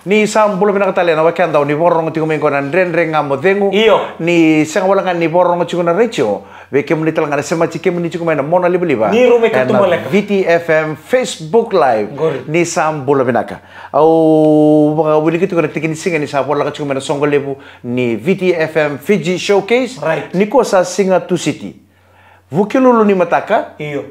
Ni sambulo pinakatali na wakan daw ni borong ti kumen konan renreng ngamo dengu. Iyo. Ni sang wala ni borong ti kunan recho. Beke muni talang ada sema chike muni kumen na mona liba. Ni rume katumolek. VTFM Facebook Live. Gori. Ni sambulo pinaka. Au baka wili kitu kana tikini singa ni sa wala ka kumen songo lebu ni VTFM Fiji Showcase. Right. Ni ko sa singa tu city. Vukilulu ni mataka. Iyo.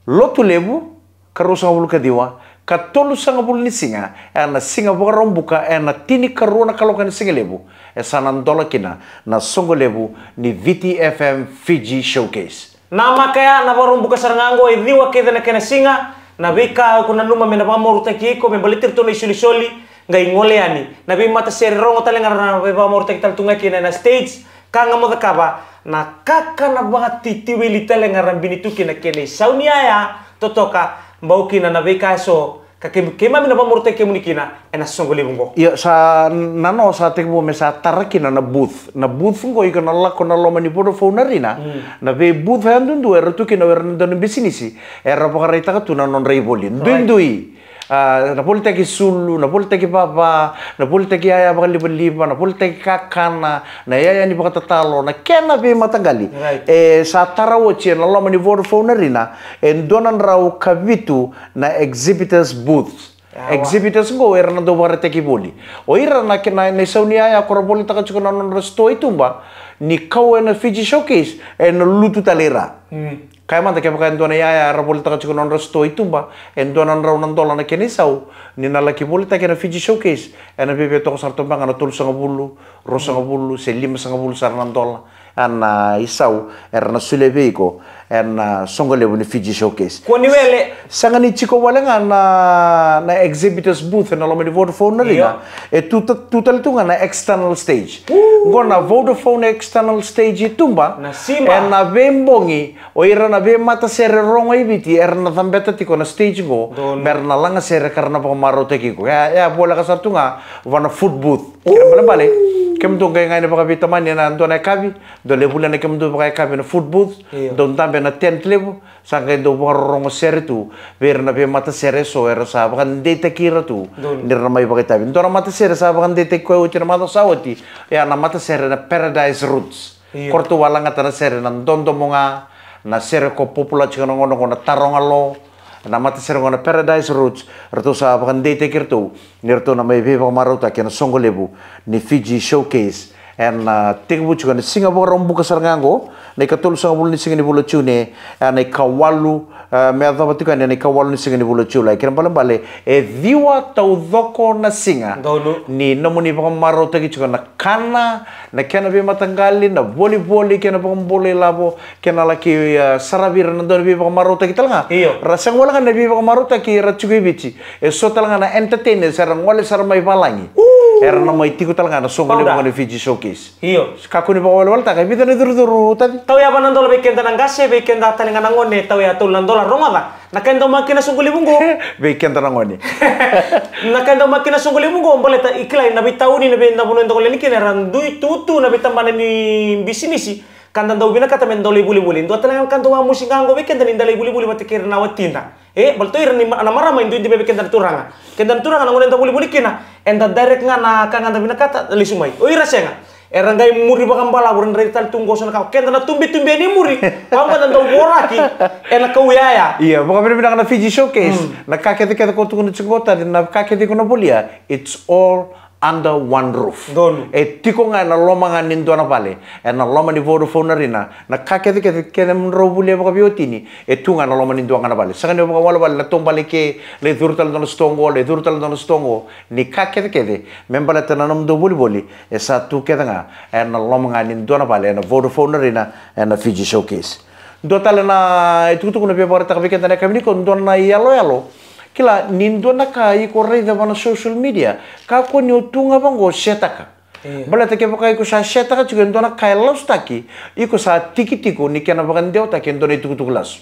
Lotu lebu karusa bulu kadiwa. Katolu sanga bulu ni singa, na singa boka rombuka, na tini karuna kaloka ni singa lebu, sanandola kina, na songo lebu ni VTFM Fiji Showcase. Nama kaya na rombuka sarangango idhiwa keda na kena singa, na bika kuna numa mena pamoru takiko, membalitir to na isuli-soli, ngai ngoleani. Na bi mata seri rongo talengar na pamoru takita tunga kina na stage, kanga mo kaba, na kaka na baka titiwili talengar na binituki na kena sauniaya, totoka, mbauki na bika so, kema mina pamurte kemunikina ena songgoli bungo. Iya sa nano sa tekbo mesa tarakina na booth ngo ika na lako na loma ni podo phone rina na be booth handundu era tukina era ndon bisinisi era pokaraita ka tuna non reiboli ndundui na polteki sulu na polteki papa na polteki aya bakali beliba na polteki kakana na yaya ni bakatatalo na kena be matangali sa tarawochi na loma ni Vodafone rina donan raw kavitu na exhibitors booths. Exhibitors ngo era na do barateki boli o ira na kena na saunia ya koraboli taka chukuna non resto itumba ni kau na Fiji Showcase na lutu talera kaya man kaya pakai dona ya rapol taka chukuna non resto itumba dona raw nan dola na kenisau ni na laki boli taka na Fiji Showcase na bebe toko sarto banga na tul sanga bulu ro sanga bulu selima sanga bulu sarnan dola na isau era na sulebeiko na songo lebu ni Fiji Showcase. Koni wele sanga ni chiko wala nga na exhibitors booth na loma ni Vodafone na ringa tutal tunga na external stage. Ngona Vodafone external stage itumba na simba na bembongi o ira na be mata sere rongo ibiti era na thambeta tiko na stage go ber na langa sere karena pamaro teki ko ya bola kasar tunga wana food booth kira bale kem to kay ngayon pa kapita man na ando na kabi do lebula na kem do pa kabi na food booth don tambe na tent lebu sangkay do rongo sere tu ber na be mata sere so era sa bakan data kira tu nirna may pakita bin do na mata sere sa bakan data ko uti na mata sawati ya na mata sere na Paradise Roots korto wala nga tana sere nan dondo mo nga na sere ko populasi ngono ngono na tarongalo na mata sere ngona Paradise Roots rto sa bakan date kirto nirto na may beba marota kena songo lebu ni Fiji Showcase and tingbu chuga ni Singapore rombu kasarangango na ikatul sa bulu ni singa ni bulu chune na ikawalu me adha batika ni ikawalu ni singa ni bulu chula kira bale diwa tau dhoko na singa ni namuni baka marota ki chuga na kana na kena be matangali na voli kena baka boli labo kena laki sarabira na doni be baka marota ki talanga rasang wala kan be baka marota ki rachugi bichi so talanga na entertainer sarang wala saramay balangi era na may tiko talanga na songo ni baka ni Fiji Showcase kakuni baka wala ta kay bita ni duru tadi tau ya panandola bekenda nangase bekenda talinga nangone tau ya tul nandola rongada nakenda makina sunguli bungo bekenda nangone nakenda makina sunguli bungo boleh ta iklai nabi tauni nabi nabuno ndole nikina randui tutu nabi tambana ni bisinisi kanda ndau bina kata mendole buli-buli ndo talinga kanto wa musingango bekenda ni ndale buli-buli matikir na watinda balto irani anamara main duit di bekenda turanga kenda turanga nangone ndau buli-buli kina enda direct ngana kanga bina kata lisumai o irasenga erangai muri bakam bala buran dari tal tunggo sana kau kena na tumbi ni muri pamba dan tau boraki ena kau yaya iya bukan benar-benar na Fiji Showcase na kakek ko tungo ni chingota na kakek ko na bolia it's all under one roof. Tiko nga na loma nga nindo na pale, na loma ni Vodafone na rina, na kakete kene mrobule baka biotini, tu nga na loma nindo nga na pale. Saka ni baka wala pale, na tombale ke le durtal na stongo, ni kakete kete, membala tananam do boli, sa tu kete nga, na loma nga nindo na pale, na Vodafone na rina, na Fiji Showcase. Do tala na itutu kuna pia parata kabikenta na kami ni kondo na yalo. Kila nindo na kai ko reda bana social media ka ko ni utunga bango setaka bala take pakai ko sa setaka juga ndo na kai los taki iko sa tiki-tiko ni kana bakan deu taki ndo na tukulas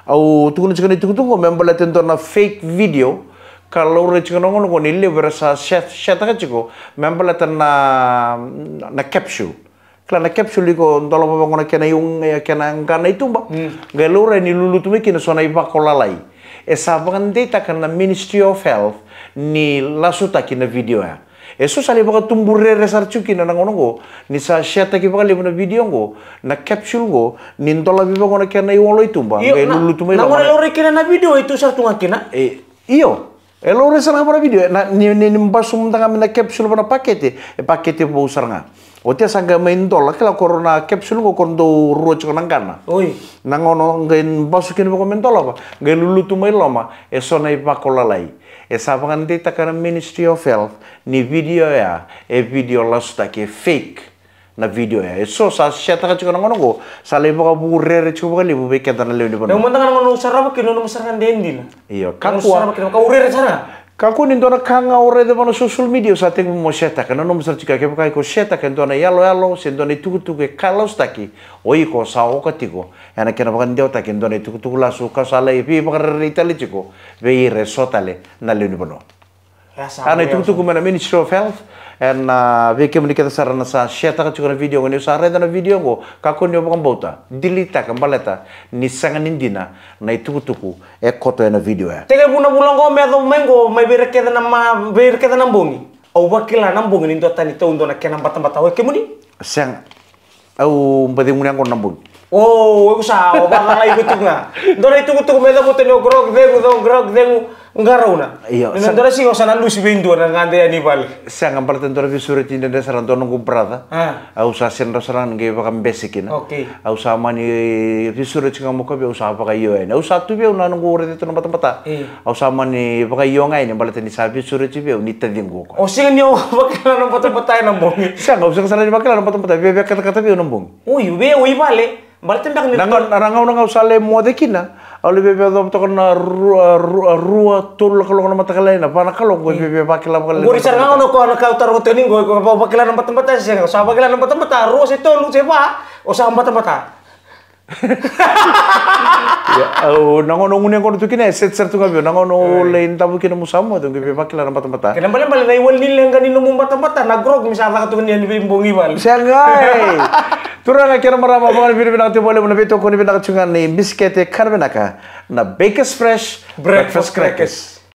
au tukuna chikani tukutungo membala tendo na fake video kalau re chikano ngono ko ni lever sa setaka chiko membala tan na capsule kala na capsule ko ndolo babangona kena yung kena ngana itumba galore ni lulutume kina sona iba kolalai sabangan data kana Ministry of Health ni lasuta kina video ya. Eso sali baka tumbure research kina nangono go ni sa share ki baka libo na video go na capsule go ni ndola biba ko na kena iwolo itumba ngai lulu tumai nangono lori kina na video itu sa tunga kina iyo elore sana para video na ni mbasum tanga mina capsule para pakete pakete bo usaranga otia sanga main dola kala corona capsule go kondo ruo nangkana oi nangono ngai basukin bo mentola ba ngai lulu tumai loma eso na ipakola lai sabangan data kana Ministry of Health ni video ya video lasuta ke fake na video ya eso sa shata ka chukana ngono go sa lebo ka burere chuba ka libu be kenta na leuni bono nang ngono usara ba kino usaran dendi iyo kakwa ka urere sana kako ni ndona kanga ore de bono social media sa tengu mo shata kana no musar chika ke ba ko shata ka ndona yalo se ndona tuku ke kalos taki oi ko sa o ka tiko ana kena ba ndio taki ndona tuku la su ka sala ipi ba ritali chiko be ire sotale na leuni bono ana tuku mana Ministry of Health and veke menikita sarana sa share ka chukana video ngoni sa reda na video go kako ni obang bauta dilita kambaleta ni sangan indina na ituku koto na video ya tege buna bulang go medo mengo mai berekeda na mbongi au bakila na mbongi ni ndota ni tondo na kena bata we kemuni sang au mbadi muni ngon nambung oh usa obang lai gutunga ndora ituku medo boteno grog degu ngarauna iyo ndora si osana lusi bendo na ngande anibal sang ambal tendora visure tinda de saranto nungu brada au sa senro saran ge bakam besikina okay au sa mani visure chinga moka be usa baka yo au sa tu be una nungu ore to mata au sa mani baka yo ngai ne balate ni sa visure chi be ni tadingo ko o sing ni o baka na mata na mbong sang au sang saran baka na mata be kata be nambong ui bale balate mbak ni nangaw nangaw sale modekina au bebe do to na rua tul kalau na mata kalena pana kalau go bebe bakila bakala gori sarang ono ko na ka tar ko tening go bakila na mata siya sa bakila na mata rua se tolu se ba o sa mata ya au nangono ngune ko tu kine set tu gabe nangono lain tabu kine musamo to bebe bakila na mata kena bale na iwal nil ngani no mata na grog misala ka tu ni bimbongi bal sangai turanga kira marama bangan biri binakati boleh menabito ko ni binakati chungan ni biskete karbenaka na Bakers Fresh Breakfast Crackers.